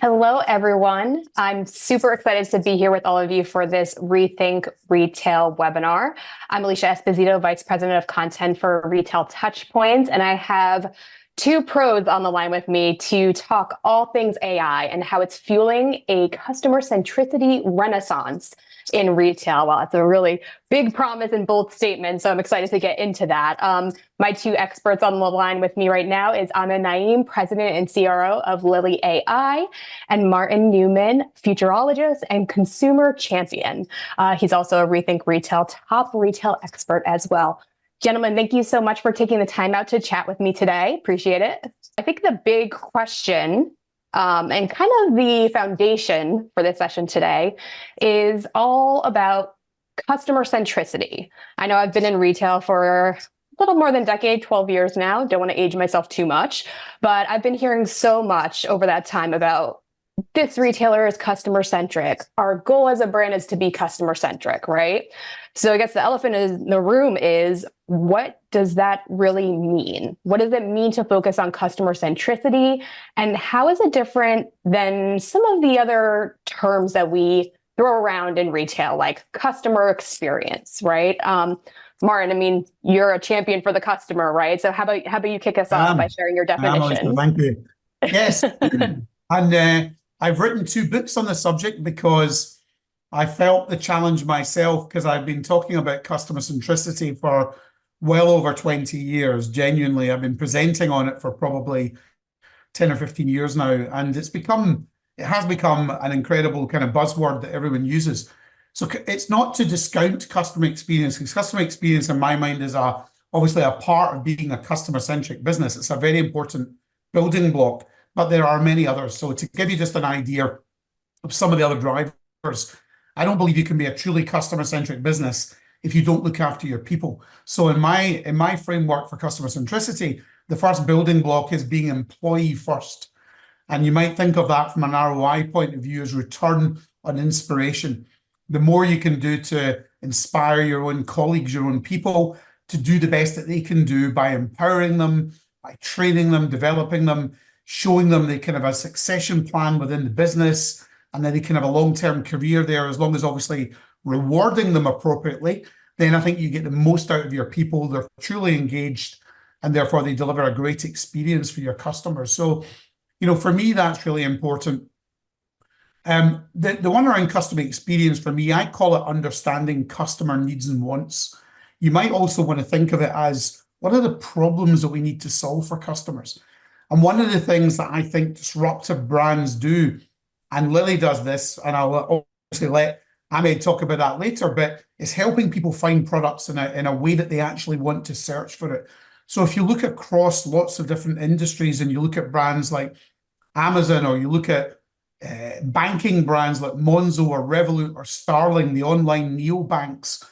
Hello, everyone. I'm super excited to be here with all of you for this Rethink Retail webinar. I'm Alicia Esposito, Vice President of Content for Retail Touchpoints, and I have two pros on the line with me to talk all things AI and how it's fueling a customer centricity renaissance in retail. Well, it's a really big promise and bold statement, so I'm excited to get into that. My two experts on the line with me right now is Ahmed Naeem, President and CRO of Lily AI, and Martin Newman, futurologist and consumer champion. He's also a Rethink Retail top retail expert as well. Gentlemen, thank you so much for taking the time out to chat with me today. Appreciate it. I think the big question and kind of the foundation for this session today is all about customer centricity. I know I've been in retail for a little more than a decade, 12 years now. Don't want to age myself too much, but I've been hearing so much over that time about this retailer is customer centric. Our goal as a brand is to be customer centric, right? So I guess the elephant in the room is, what does that really mean? What does it mean to focus on customer centricity? And how is it different than some of the other terms that we throw around in retail, like customer experience, right? Martin, I mean, you're a champion for the customer, right? So how about you kick us off by sharing your definition? Thank you. Yes, and I've written 2 books on the subject because I felt the challenge myself, because I've been talking about customer centricity for well over 20 years. Genuinely, I've been presenting on it for probably 10 or 15 years now, and it has become an incredible kind of buzzword that everyone uses. So it's not to discount customer experience, because customer experience in my mind is obviously a part of being a customer-centric business. It's a very important building block, but there are many others. So to give you just an idea of some of the other drivers, I don't believe you can be a truly customer-centric business if you don't look after your people. So in my framework for customer centricity, the first building block is being employee first. And you might think of that from an ROI point of view as return on inspiration. The more you can do to inspire your own colleagues, your own people, to do the best that they can do by empowering them, by training them, developing them, showing them they can have a succession plan within the business, and then they can have a long-term career there, as long as obviously rewarding them appropriately, then I think you get the most out of your people. They're truly engaged, and therefore they deliver a great experience for your customers. So, for me, that's really important. The one around customer experience, for me, I call it understanding customer needs and wants. You might also want to think of it as, what are the problems that we need to solve for customers? And one of the things that I think disruptive brands do, and Lily does this, and I'll obviously let Ahmed talk about that later, but it's helping people find products in a way that they actually want to search for it. So if you look across lots of different industries and you look at brands like Amazon, or you look at banking brands like Monzo or Revolut or Starling, the online neobanks,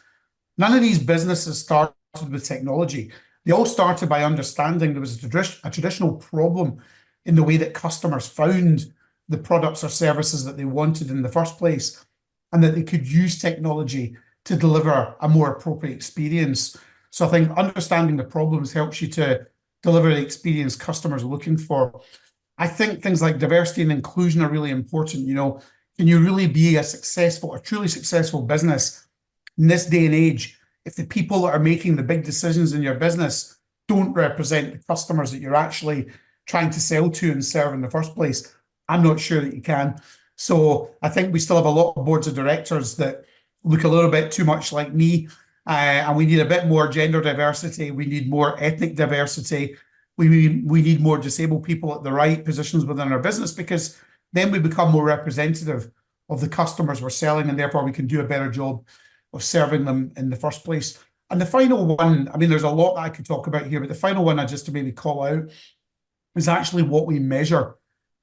none of these businesses started with technology. They all started by understanding there was a traditional problem in the way that customers found the products or services that they wanted in the first place, and that they could use technology to deliver a more appropriate experience. So I think understanding the problems helps you to deliver the experience customers are looking for. I think things like diversity and inclusion are really important. Can you really be a truly successful business in this day and age if the people that are making the big decisions in your business don't represent the customers that you're actually trying to sell to and serve in the first place? I'm not sure that you can. So I think we still have a lot of boards of directors that look a little bit too much like me, and we need a bit more gender diversity. We need more ethnic diversity. We need more disabled people at the right positions within our business, because then we become more representative of the customers we're selling, and therefore we can do a better job of serving them in the first place. And the final one, I mean, there's a lot that I could talk about here, but the final one I just to maybe call out is actually what we measure.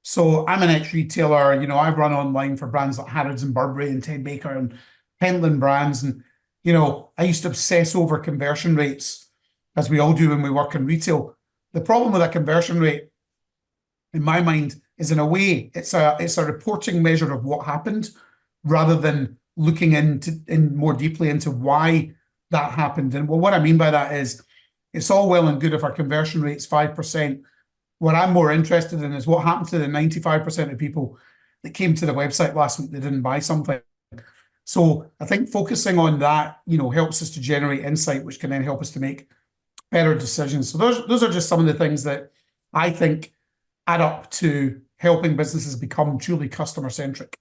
So I'm an ex-retailer, I've run online for brands like Harrods and Burberry and Ted Baker and Pentland brands. And, I used to obsess over conversion rates, as we all do when we work in retail. The problem with a conversion rate, in my mind, is in a way, it's a reporting measure of what happened, rather than looking in more deeply into why that happened. And what I mean by that is, it's all well and good if our conversion rate's 5%. What I'm more interested in is what happened to the 95% of people that came to the website last week that didn't buy something. So I think focusing on that, helps us to generate insight, which can then help us to make better decisions. So those are just some of the things that I think add up to helping businesses become truly customer-centric.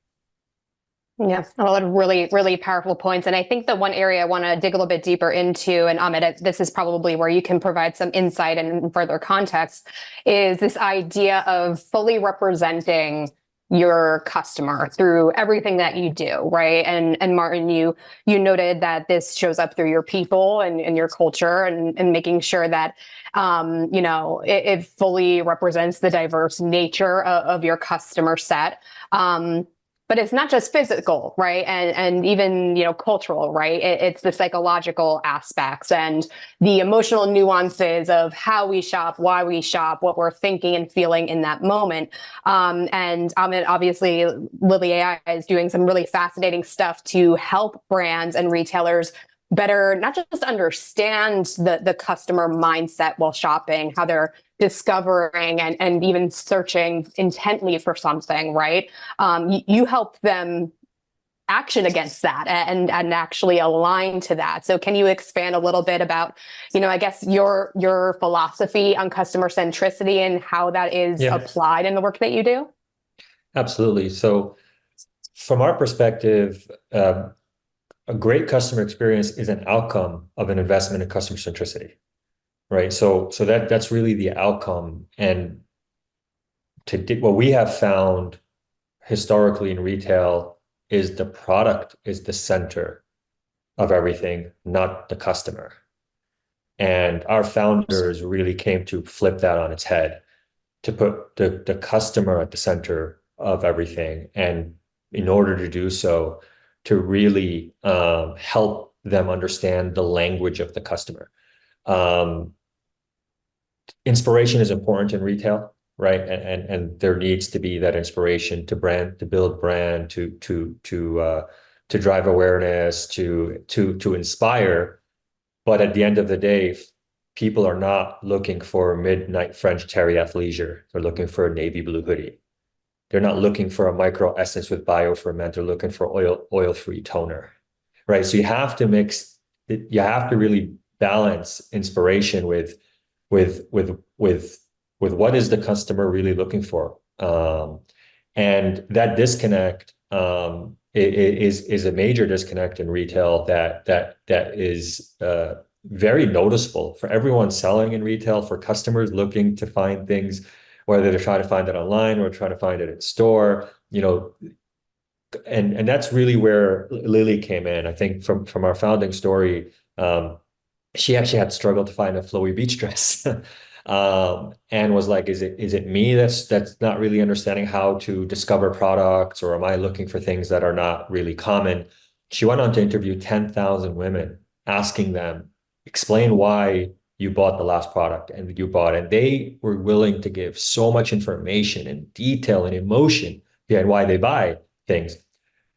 Yeah, a lot of really, really powerful points. And I think the one area I want to dig a little bit deeper into, and Amit, this is probably where you can provide some insight and further context, is this idea of fully representing your customer through everything that you do, right? And Martin, you noted that this shows up through your people and your culture and making sure that it fully represents the diverse nature of your customer set. But it's not just physical, right? And even, cultural, right? It's the psychological aspects and the emotional nuances of how we shop, why we shop, what we're thinking and feeling in that moment. And obviously, Lily AI is doing some really fascinating stuff to help brands and retailers better not just understand the customer mindset while shopping, how they're discovering and even searching intently for something, right? You help them action against that and actually align to that. So can you expand a little bit about, I guess your philosophy on customer centricity and how that is applied in the work that you do? Absolutely. So from our perspective, a great customer experience is an outcome of an investment in customer centricity, right? So that's really the outcome. And what we have found historically in retail is the product is the center of everything, not the customer. And our founders really came to flip that on its head, to put the customer at the center of everything. And in order to do so, to really help them understand the language of the customer. Inspiration is important in retail, right? And there needs to be that inspiration to build brand, to drive awareness, to inspire. But at the end of the day, people are not looking for midnight French terry athleisure. They're looking for a navy blue hoodie. They're not looking for a micro essence with bioferment. They're looking for oil-free toner, right? So you have to really balance inspiration with what is the customer really looking for, and that disconnect is a major disconnect in retail that is very noticeable for everyone selling in retail, for customers looking to find things, whether they're trying to find it online or trying to find it in store, and that's really where Lily came in. I think from our founding story, she actually had struggled to find a flowy beach dress, and was like, is it me that's not really understanding how to discover products, or am I looking for things that are not really common? She went on to interview 10,000 women, asking them, explain why you bought the last product and you bought it. And they were willing to give so much information and detail and emotion behind why they buy things.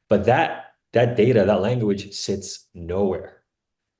But that data, that language sits nowhere.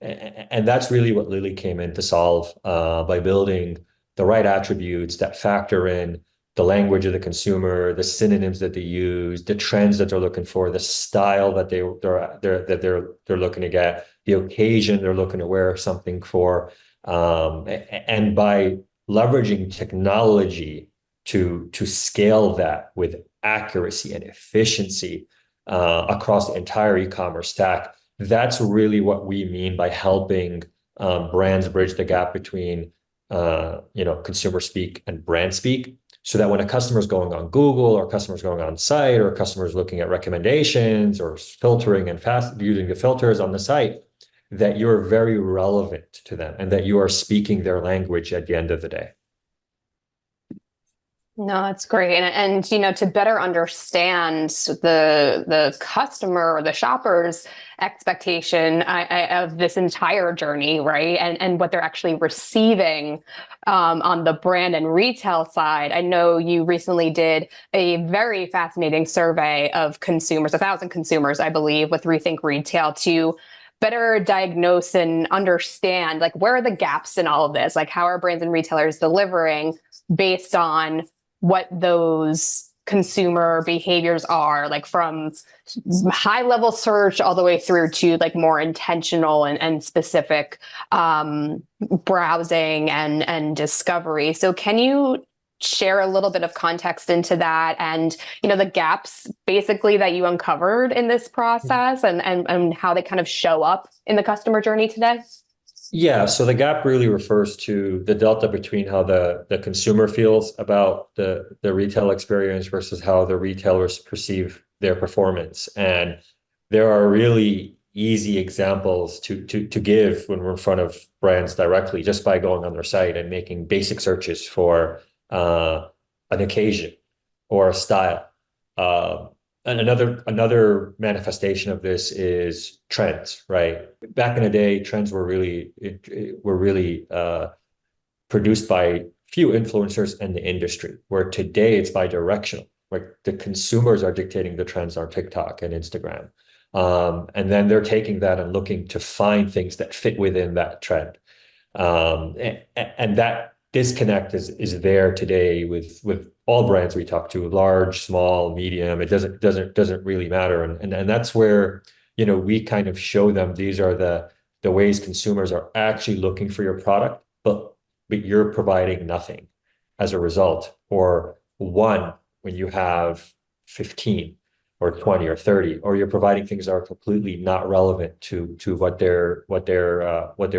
And that's really what Lily came in to solve, by building the right attributes that factor in the language of the consumer, the synonyms that they use, the trends that they're looking for, the style that they're looking to get, the occasion they're looking to wear something for. And by leveraging technology to scale that with accuracy and efficiency across the entire e-commerce stack, that's really what we mean by helping brands bridge the gap between consumer speak and brand speak, so that when a customer is going on Google, or a customer is going on site, or a customer is looking at recommendations or filtering and using the filters on the site, that you're very relevant to them and that you are speaking their language at the end of the day. No, that's great. And to better understand the customer or the shopper's expectation of this entire journey, right? And what they're actually receiving on the brand and retail side. I know you recently did a very fascinating survey of consumers, 1,000 consumers, I believe, with Rethink Retail, to better diagnose and understand, like, where are the gaps in all of this? Like, how are brands and retailers delivering based on what those consumer behaviors are, like from high level search all the way through to like more intentional and specific browsing and discovery. So can you share a little bit of context into that, and the gaps basically that you uncovered in this process, and how they kind of show up in the customer journey today? Yeah, so the gap really refers to the delta between how the consumer feels about the retail experience versus how the retailers perceive their performance. And there are really easy examples to give when we're in front of brands directly, just by going on their site and making basic searches for an occasion or a style. And another manifestation of this is trends, right? Back in the day, trends were really produced by few influencers in the industry, where today it's bi-directional. Like the consumers are dictating the trends on TikTok and Instagram. And then they're taking that and looking to find things that fit within that trend. And that disconnect is there today with all brands we talk to, large, small, medium. It doesn't really matter, and that's where we kind of show them these are the ways consumers are actually looking for your product, but you're providing nothing as a result, or one when you have 15 or 20 or 30, or you're providing things that are completely not relevant to what they're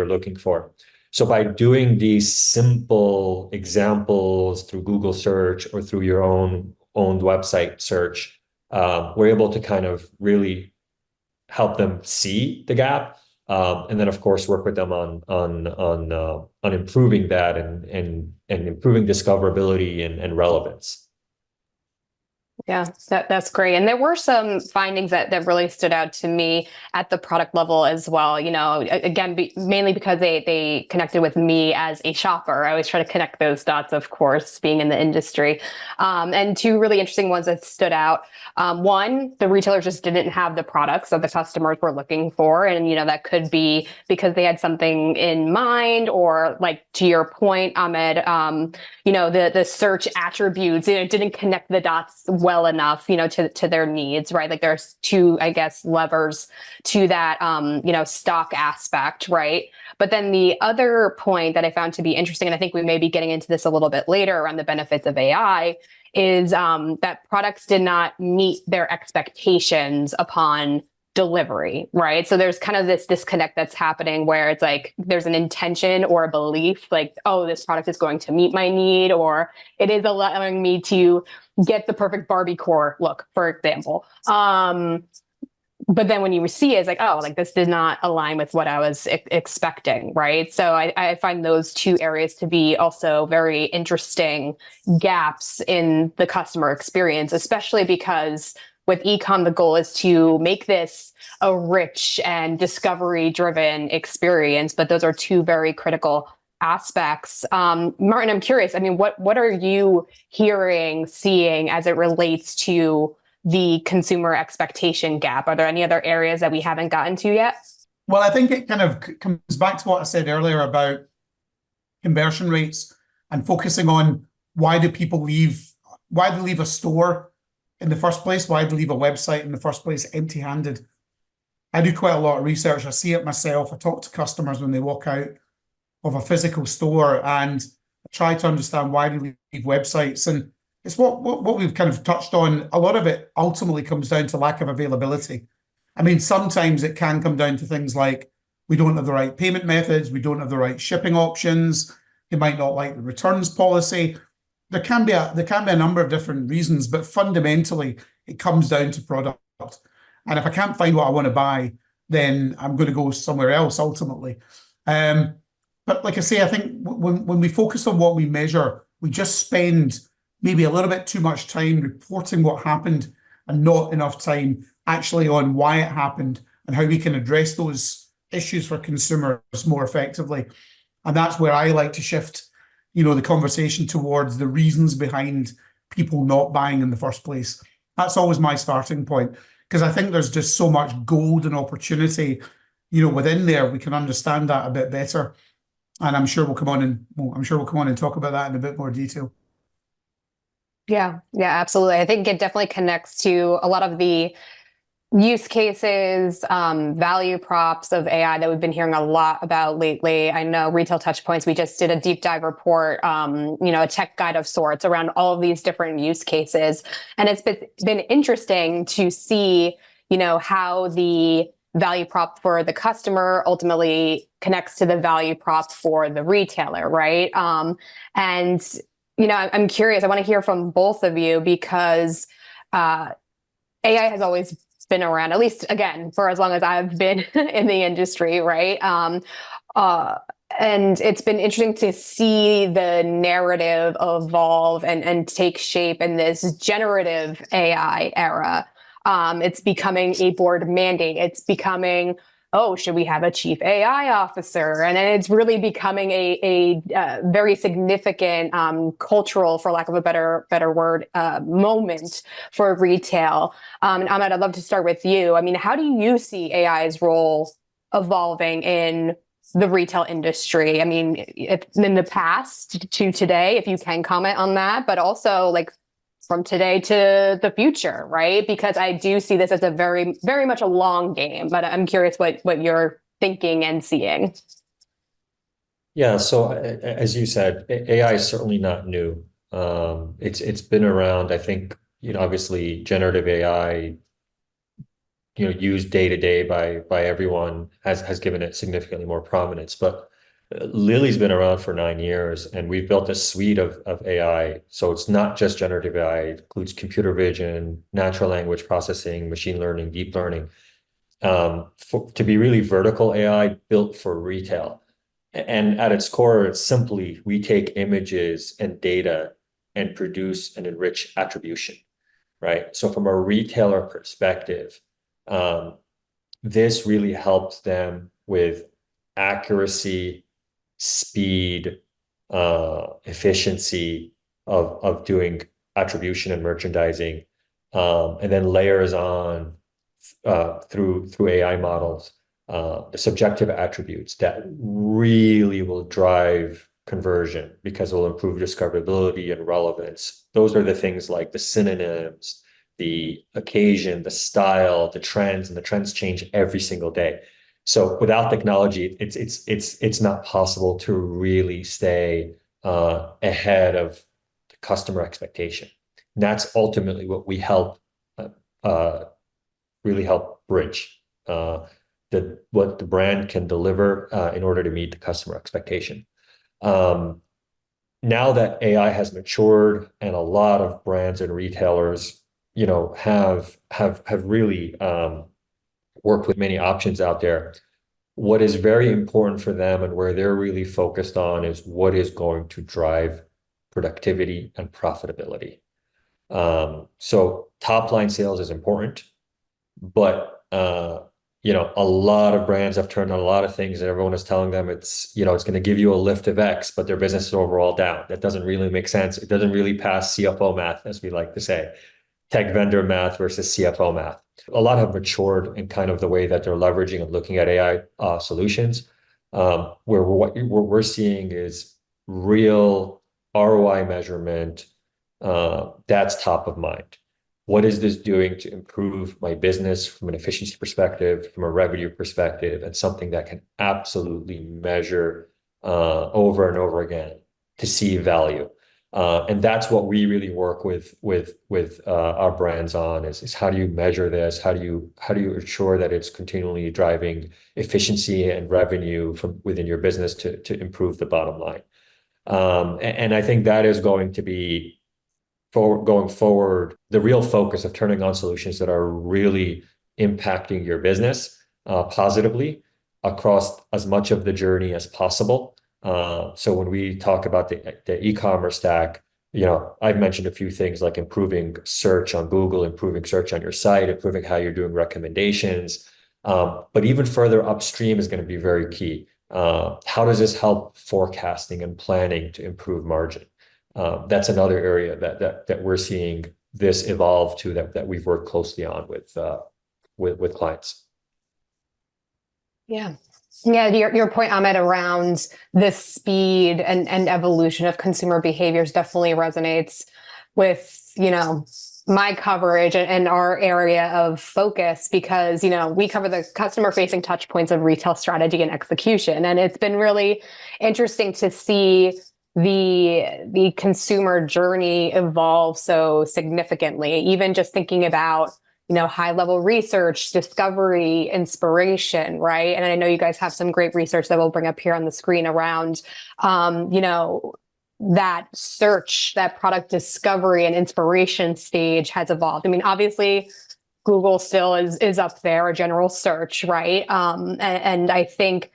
looking for. So by doing these simple examples through Google search or through your own website search, we're able to kind of really help them see the gap, and then of course work with them on improving that and improving discoverability and relevance. Yeah, that's great. And there were some findings that really stood out to me at the product level as well. Again, mainly because they connected with me as a shopper. I always try to connect those dots, of course, being in the industry. And two really interesting ones that stood out. One, the retailers just didn't have the products that the customers were looking for. And, that could be because they had something in mind, or like to your point, Ahmed, the search attributes, didn't connect the dots well enough, to their needs, right? Like there's two, I guess, levers to that, stock aspect, right? But then the other point that I found to be interesting, and I think we may be getting into this a little bit later around the benefits of AI, is that products did not meet their expectations upon delivery, right? So there's kind of this disconnect that's happening where it's like there's an intention or a belief like, oh, this product is going to meet my need, or it is allowing me to get the perfect Barbie core look, for example. But then when you see it, it's like, oh, like this did not align with what I was expecting, right? So I find those two areas to be also very interesting gaps in the customer experience, especially because with ecom, the goal is to make this a rich and discovery-driven experience, but those are two very critical aspects. Martin, I'm curious, what are you hearing, seeing as it relates to the consumer expectation gap? Are there any other areas that we haven't gotten to yet? Well, I think it kind of comes back to what I said earlier about conversion rates and focusing on why they leave a store in the first place, why they leave a website in the first place empty-handed. I do quite a lot of research. I see it myself. I talk to customers when they walk out of a physical store, and I try to understand why they leave websites. And it's what we've kind of touched on. A lot of it ultimately comes down to lack of availability. Sometimes it can come down to things like we don't have the right payment methods, we don't have the right shipping options, they might not like the returns policy. There can be a number of different reasons, but fundamentally it comes down to product. And if I can't find what I want to buy, then I'm going to go somewhere else ultimately. But like I say, I think when we focus on what we measure, we just spend maybe a little bit too much time reporting what happened and not enough time actually on why it happened and how we can address those issues for consumers more effectively. And that's where I like to shift the conversation towards the reasons behind people not buying in the first place. That's always my starting point, because I think there's just so much gold and opportunity within there, we can understand that a bit better. And I'm sure we'll come on and talk about that in a bit more detail. Yeah, absolutely. I think it definitely connects to a lot of the use cases, value props of AI that we've been hearing a lot about lately. I know Retail Touchpoints, we just did a deep dive report, a tech guide of sorts around all of these different use cases. And it's been interesting to see, how the value prop for the customer ultimately connects to the value prop for the retailer, right? And I'm curious, I want to hear from both of you because AI has always been around, at least again, for as long as I've been in the industry, right? And it's been interesting to see the narrative evolve and take shape in this generative AI era. It's becoming a board mandate. It's becoming, oh, should we have a chief AI officer? And then it's really becoming a very significant cultural, for lack of a better word, moment for retail. Ahmed, I'd love to start with you. I mean, how do you see AI's role evolving in the retail industry? I mean, if in the past to today, if you can comment on that, but also like from today to the future, right? Because I do see this as a very, very much a long game, but I'm curious what you're thinking and seeing. Yeah, so as you said, AI is certainly not new. It's been around. I think, obviously generative AI, used day to day by everyone has given it significantly more prominence. But Lily's been around for 9 years, and we've built a suite of AI. So it's not just generative AI; it includes computer vision, natural language processing, machine learning, deep learning, to be really vertical AI built for retail. And at its core, it's simply we take images and data and produce and enrich attribution, right? So from a retailer perspective, this really helps them with accuracy, speed, efficiency of doing attribution and merchandising, and then layers on through AI models the subjective attributes that really will drive conversion because it will improve discoverability and relevance. Those are the things like the synonyms, the occasion, the style, the trends, and the trends change every single day. So without technology, it's not possible to really stay ahead of the customer expectation. And that's ultimately what we really help bridge what the brand can deliver in order to meet the customer expectation. Now that AI has matured and a lot of brands and retailers, have really worked with many options out there. What is very important for them and where they're really focused on is what is going to drive productivity and profitability. So top line sales is important, but a lot of brands have turned on a lot of things and everyone is telling them it's going to give you a lift of X, but their business is overall down. That doesn't really make sense. It doesn't really pass CFO math, as we like to say, tech vendor math versus CFO math. A lot have matured in kind of the way that they're leveraging and looking at AI solutions, where what we're seeing is real ROI measurement. That's top of mind. What is this doing to improve my business from an efficiency perspective, from a revenue perspective, and something that can absolutely measure over and over again to see value. And that's what we really work with our brands on is how do you measure this? How do you ensure that it's continually driving efficiency and revenue from within your business to improve the bottom line? And I think that is going to be going forward, the real focus of turning on solutions that are really impacting your business positively across as much of the journey as possible. So when we talk about the e-commerce stack, I've mentioned a few things like improving search on Google, improving search on your site, improving how you're doing recommendations. But even further upstream is going to be very key. How does this help forecasting and planning to improve margin? That's another area that we're seeing this evolve to that we've worked closely on with clients. Yeah. Yeah, your point, Ahmed, around the speed and evolution of consumer behaviors definitely resonates with, my coverage and our area of focus because, we cover the customer facing touch points of retail strategy and execution. And it's been really interesting to see the consumer journey evolve so significantly, even just thinking about high level research, discovery, inspiration, right? And I know you guys have some great research that we'll bring up here on the screen around, that search, that product discovery and inspiration stage has evolved. I mean, obviously, Google still is up there, a general search, right? And I think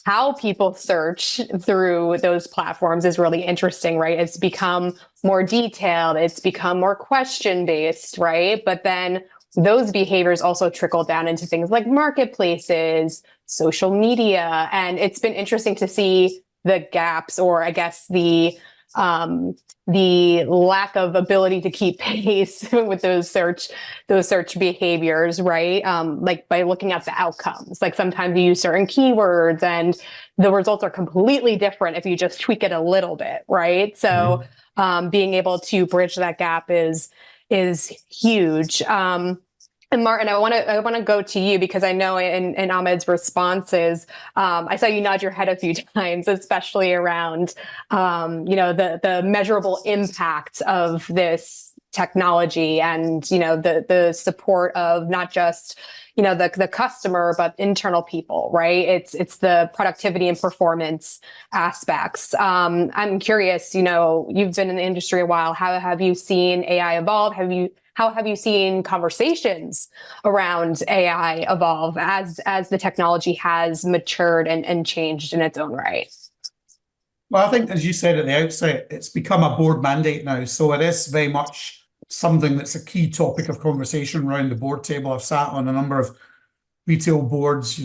how people search through those platforms is really interesting, right? It's become more detailed, it's become more question based, right? But then those behaviors also trickle down into things like marketplaces, social media. And it's been interesting to see the gaps, or I guess the lack of ability to keep pace with those search behaviors, right? Like by looking at the outcomes, like sometimes you use certain keywords and the results are completely different if you just tweak it a little bit, right? So being able to bridge that gap is huge. And Martin, I want to go to you because I know in Ahmed's responses, I saw you nod your head a few times, especially around the measurable impact of this technology and the support of not just the customer but internal people, right? It's the productivity and performance aspects. I'm curious, you've been in the industry a while. How have you seen AI evolve? How have you seen conversations around AI evolve as the technology has matured and changed in its own right? Well, I think, as you said at the outset, it's become a board mandate now. So it is very much something that's a key topic of conversation around the board table. I've sat on a number of retail boards,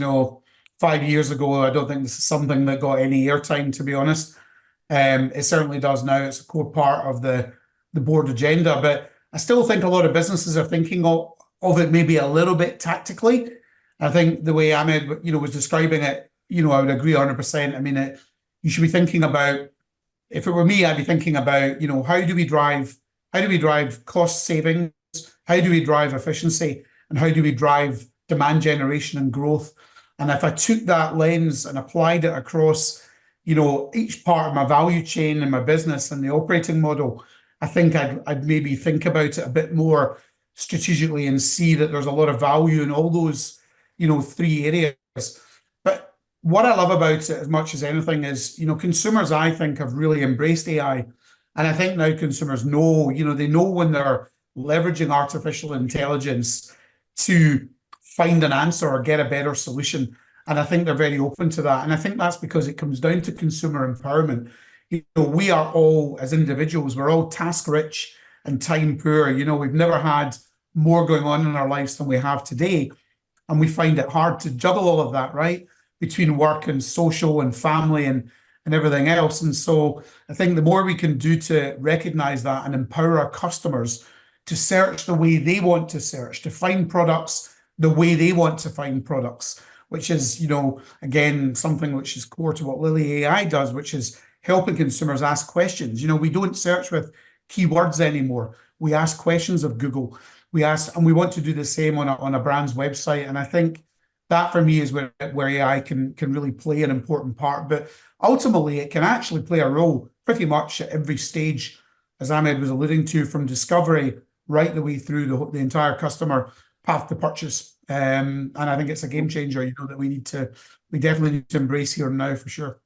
5 years ago. I don't think this is something that got any airtime, to be honest. It certainly does now. It's a core part of the board agenda. But I still think a lot of businesses are thinking of it maybe a little bit tactically. I think the way Ahmed, was describing it, I would agree 100%. I mean, you should be thinking about, if it were me, I'd be thinking about, how do we drive cost savings? How do we drive efficiency? And how do we drive demand generation and growth? And if I took that lens and applied it across, each part of my value chain and my business and the operating model, I think I'd maybe think about it a bit more strategically and see that there's a lot of value in all those, 3 areas. But what I love about it as much as anything is, consumers, I think, have really embraced AI. And I think now consumers know, they know when they're leveraging artificial intelligence to find an answer or get a better solution. And I think they're very open to that. And I think that's because it comes down to consumer empowerment. We are all, as individuals, we're all task rich and time poor. We've never had more going on in our lives than we have today. And we find it hard to juggle all of that, right? Between work and social and family and everything else. And so I think the more we can do to recognize that and empower our customers to search the way they want to search, to find products the way they want to find products, which is, again, something which is core to what Lily AI does, which is helping consumers ask questions. We don't search with keywords anymore. We ask questions of Google. And we want to do the same on a brand's website. And I think that for me is where AI can really play an important part. But ultimately, it can actually play a role pretty much at every stage, as Ahmed was alluding to, from discovery right the way through the entire customer path to purchase. And I think it's a game changer, that we definitely need to embrace here and now for sure.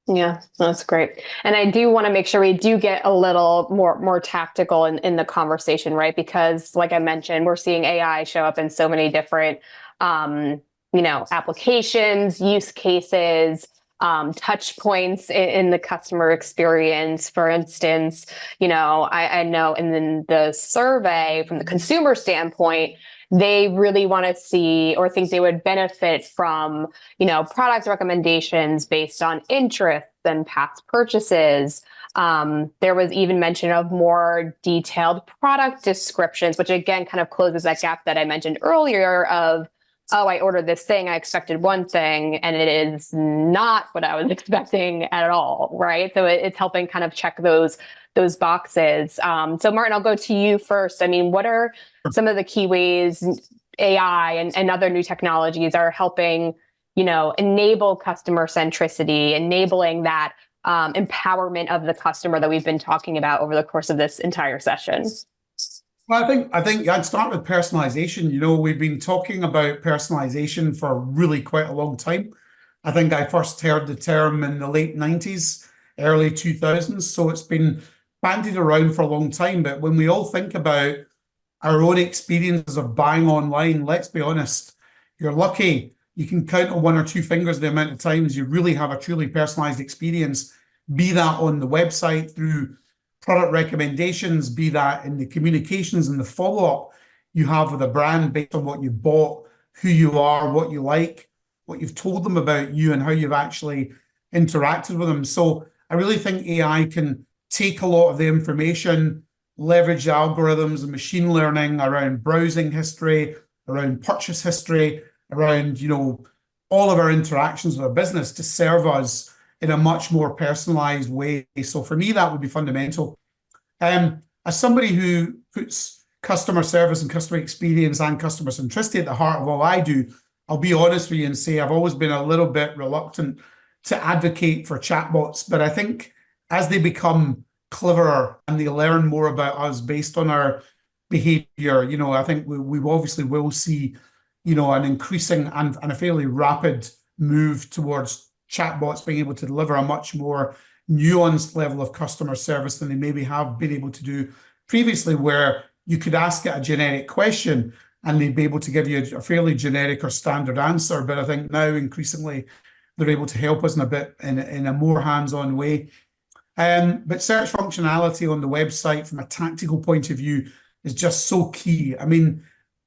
Yeah, that's great. And I do want to make sure we do get a little more tactical in the conversation, right? Because like I mentioned, we're seeing AI show up in so many different, applications, use cases, touch points in the customer experience. For instance, I know in the survey from the consumer standpoint, they really want to see or think they would benefit from, product recommendations based on interest and past purchases. There was even mention of more detailed product descriptions, which again kind of closes that gap that I mentioned earlier of oh, I ordered this thing, I expected one thing, and it is not what I was expecting at all, right? So it's helping kind of check those boxes. So Martin, I'll go to you first. I mean, what are some of the key ways AI and other new technologies are helping, enable customer centricity, enabling that empowerment of the customer that we've been talking about over the course of this entire session? Well, I think I'd start with personalization. We've been talking about personalization for really quite a long time. I think I first heard the term in the late 90s, early 2000s. So it's been bandied around for a long time. But when we all think about our own experiences of buying online, let's be honest, you're lucky. You can count on one or two fingers the amount of times you really have a truly personalized experience, be that on the website through product recommendations, be that in the communications and the follow-up you have with a brand based on what you bought, who you are, what you like, what you've told them about you, and how you've actually interacted with them. So I really think AI can take a lot of the information, leverage the algorithms and machine learning around browsing history, around purchase history, around, all of our interactions with our business to serve us in a much more personalized way. So for me, that would be fundamental. As somebody who puts customer service and customer experience and customer centricity at the heart of all I do, I'll be honest with you and say I've always been a little bit reluctant to advocate for chatbots, but I think as they become cleverer and they learn more about us based on our behavior, I think we obviously will see, an increasing and a fairly rapid move towards chatbots being able to deliver a much more nuanced level of customer service than they maybe have been able to do previously, where you could ask it a generic question and they'd be able to give you a fairly generic or standard answer. But I think now increasingly they're able to help us in a more hands-on way. But search functionality on the website from a tactical point of view is just so key. I mean,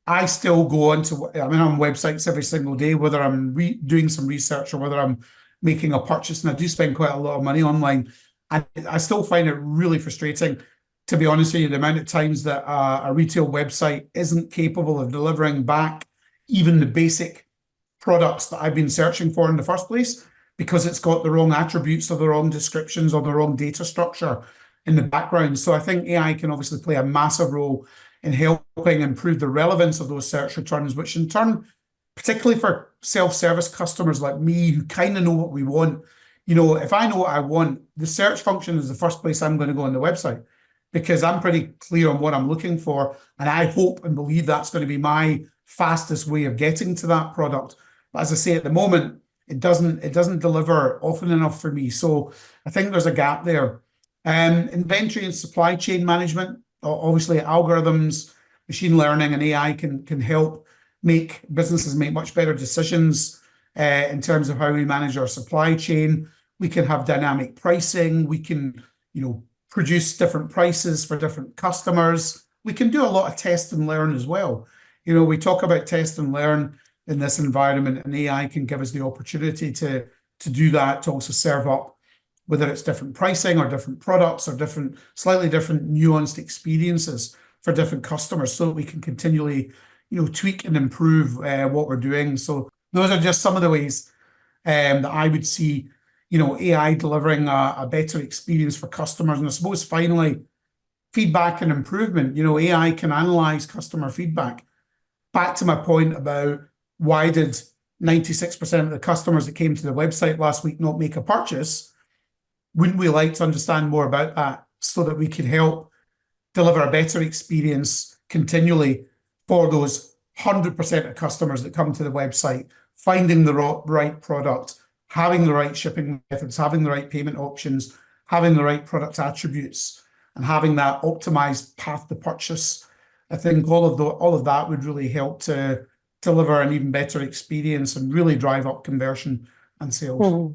I still go on websites every single day, whether I'm doing some research or whether I'm making a purchase, and I do spend quite a lot of money online. And I still find it really frustrating, to be honest with you, the amount of times that a retail website isn't capable of delivering back even the basic products that I've been searching for in the first place, because it's got the wrong attributes or the wrong descriptions or the wrong data structure in the background. So I think AI can obviously play a massive role in helping improve the relevance of those search returns, which in turn, particularly for self-service customers like me who kind of know what we want, if I know what I want, the search function is the first place I'm going to go on the website, because I'm pretty clear on what I'm looking for. And I hope and believe that's going to be my fastest way of getting to that product. But as I say, at the moment, it doesn't deliver often enough for me. So I think there's a gap there. Inventory and supply chain management, obviously algorithms, machine learning and AI can help make businesses make much better decisions in terms of how we manage our supply chain. We can have dynamic pricing. We can, produce different prices for different customers. We can do a lot of test and learn as well. We talk about test and learn in this environment, and AI can give us the opportunity to do that, to also serve up, whether it's different pricing or different products or slightly different nuanced experiences for different customers, so that we can continually tweak and improve what we're doing. So those are just some of the ways that I would see, AI delivering a better experience for customers. And I suppose finally, feedback and improvement. AI can analyze customer feedback. Back to my point about why did 96% of the customers that came to the website last week not make a purchase? Wouldn't we like to understand more about that so that we can help deliver a better experience continually for those 100% of customers that come to the website, finding the right product, having the right shipping methods, having the right payment options, having the right product attributes, and having that optimized path to purchase. I think all of that would really help to deliver an even better experience and really drive up conversion and sales. Mm-hmm.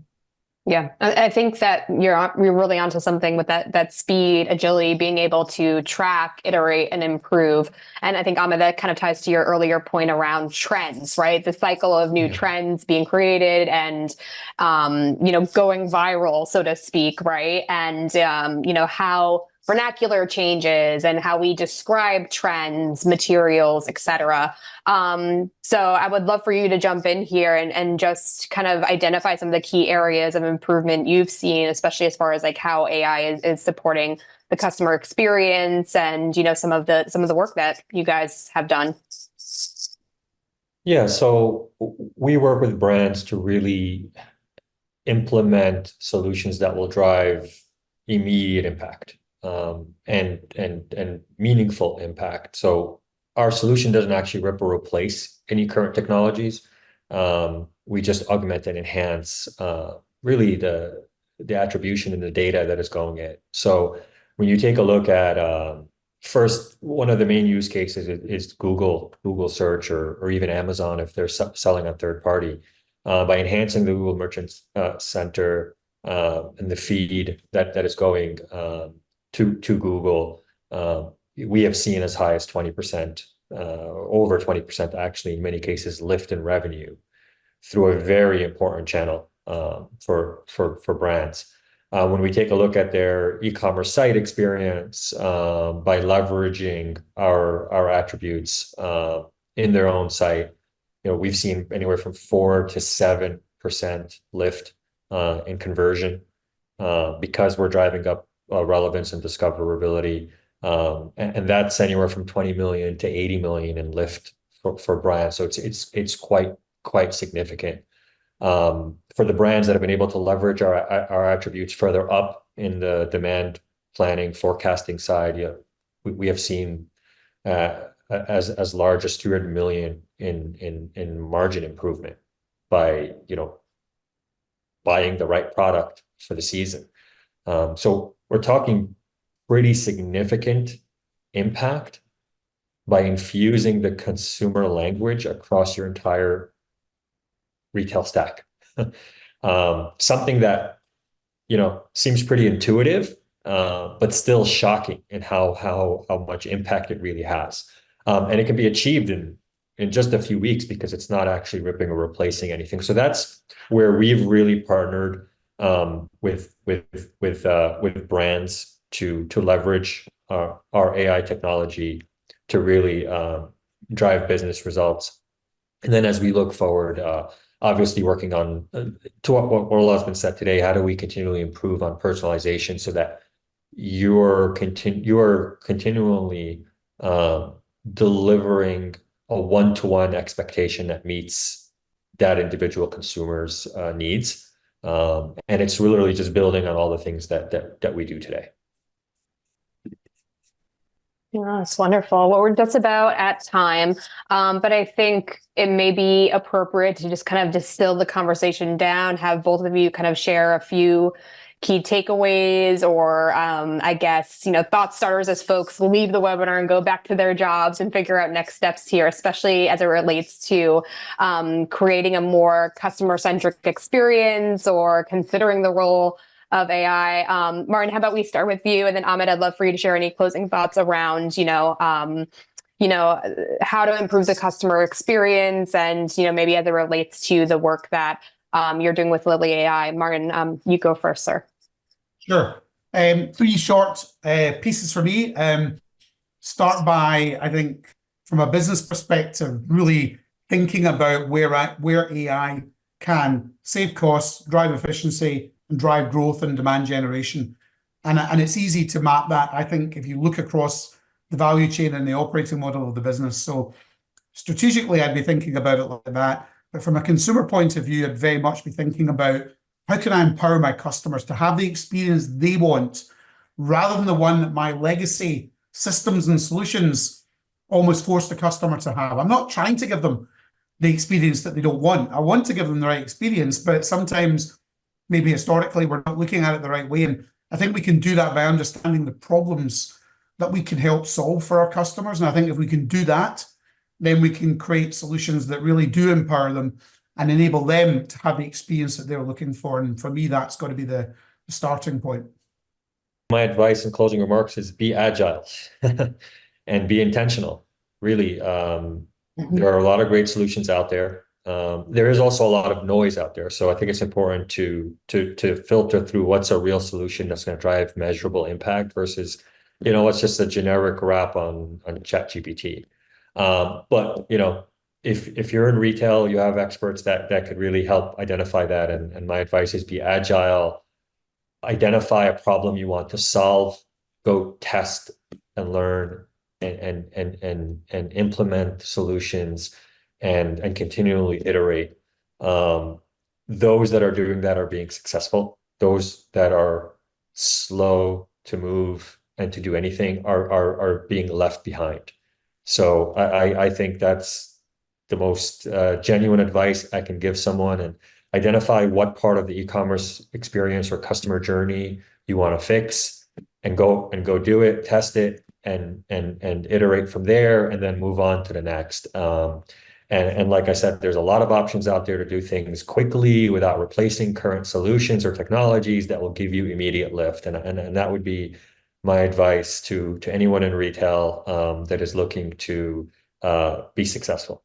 Yeah, I think that you're really onto something with that speed, agility, being able to track, iterate, and improve. And I think, Ahmed, that kind of ties to your earlier point around trends, right? The cycle of new trends being created and, going viral, so to speak, right? And, how vernacular changes and how we describe trends, materials, etc. So I would love for you to jump in here and just kind of identify some of the key areas of improvement you've seen, especially as far as like how AI is supporting the customer experience and, you know, some of the work that you guys have done. Yeah, so we work with brands to really implement solutions that will drive immediate impact, and meaningful impact. So our solution doesn't actually rip or replace any current technologies. We just augment and enhance really the attribution and the data that is going in. So when you take a look at first, one of the main use cases is Google search or even Amazon if they're selling on third party. By enhancing the Google Merchant Center and the feed that is going to Google, we have seen as high as 20%, over 20% actually in many cases, lift in revenue through a very important channel for brands. When we take a look at their e-commerce site experience, by leveraging our attributes in their own site, you know, we've seen anywhere from 4 to 7% lift in conversion because we're driving up relevance and discoverability, and that's anywhere from 20 million to 80 million in lift for brands. So it's quite significant. For the brands that have been able to leverage our attributes further up in the demand planning forecasting side, yeah, we have seen as large as 200 million in margin improvement by, you know, buying the right product for the season. So we're talking pretty significant impact by infusing the consumer language across your entire retail stack. Something that, you know, seems pretty intuitive, but still shocking in how much impact it really has. And it can be achieved in just a few weeks because it's not actually ripping or replacing anything. So that's where we've really partnered with brands to leverage our AI technology to really drive business results. And then as we look forward, obviously working on to what all has been said today, how do we continually improve on personalization so that you're continually delivering a one-to-one expectation that meets that individual consumer's needs. And it's literally just building on all the things that we do today. Yeah, that's wonderful. Well, we're just about at time, but I think it may be appropriate to just kind of distill the conversation down, have both of you kind of share a few key takeaways or, I guess, you know, thought starters as folks leave the webinar and go back to their jobs and figure out next steps here, especially as it relates to creating a more customer-centric experience or considering the role of AI. Martin, how about we start with you, and then Ahmed, I'd love for you to share any closing thoughts around, how to improve the customer experience and, maybe as it relates to the work that you're doing with Lily AI. Martin, you go first, sir. Sure. 3 short pieces for me. Start by, I think, from a business perspective, really thinking about where AI can save costs, drive efficiency, and drive growth and demand generation. And it's easy to map that, I think, if you look across the value chain and the operating model of the business. So strategically, I'd be thinking about it like that. But from a consumer point of view, I'd very much be thinking about how can I empower my customers to have the experience they want rather than the one that my legacy systems and solutions almost force the customer to have. I'm not trying to give them the experience that they don't want. I want to give them the right experience, but sometimes maybe historically we're not looking at it the right way. And I think we can do that by understanding the problems that we can help solve for our customers. And I think if we can do that, then we can create solutions that really do empower them and enable them to have the experience that they're looking for. And for me, that's got to be the starting point. My advice in closing remarks is be agile and be intentional. Really, there are a lot of great solutions out there. There is also a lot of noise out there. So I think it's important to filter through what's a real solution that's going to drive measurable impact versus it's just a generic wrap on ChatGPT. But if you're in retail, you have experts that could really help identify that. And my advice is be agile, identify a problem you want to solve, go test and learn and implement solutions and continually iterate. Those that are doing that are being successful. Those that are slow to move and to do anything are being left behind. So I think that's the most genuine advice I can give someone, and identify what part of the e-commerce experience or customer journey you want to fix, and go do it, test it, and iterate from there, and then move on to the next. And like I said, there's a lot of options out there to do things quickly without replacing current solutions or technologies that will give you immediate lift. And that would be my advice to anyone in retail that is looking to be successful.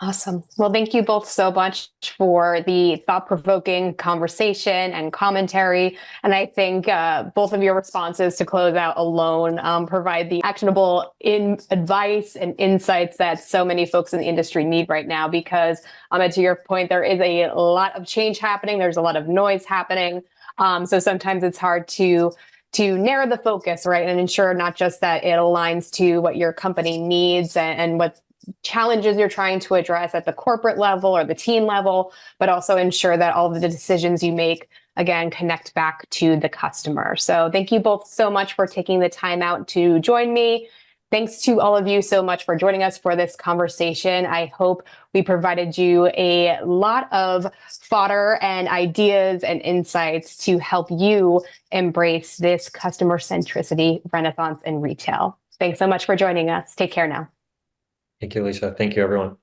Awesome. Well, thank you both so much for the thought-provoking conversation and commentary. And I think both of your responses to close out alone provide the actionable advice and insights that so many folks in the industry need right now. Because, to your point, there is a lot of change happening. There's a lot of noise happening. So sometimes it's hard to narrow the focus, right, and ensure not just that it aligns to what your company needs and what challenges you're trying to address at the corporate level or the team level, but also ensure that all of the decisions you make, again, connect back to the customer. So thank you both so much for taking the time out to join me. Thanks to all of you so much for joining us for this conversation. I hope we provided you a lot of fodder and ideas and insights to help you embrace this customer centricity renaissance in retail. Thanks so much for joining us. Take care now. Thank you, Alicia. Thank you, everyone.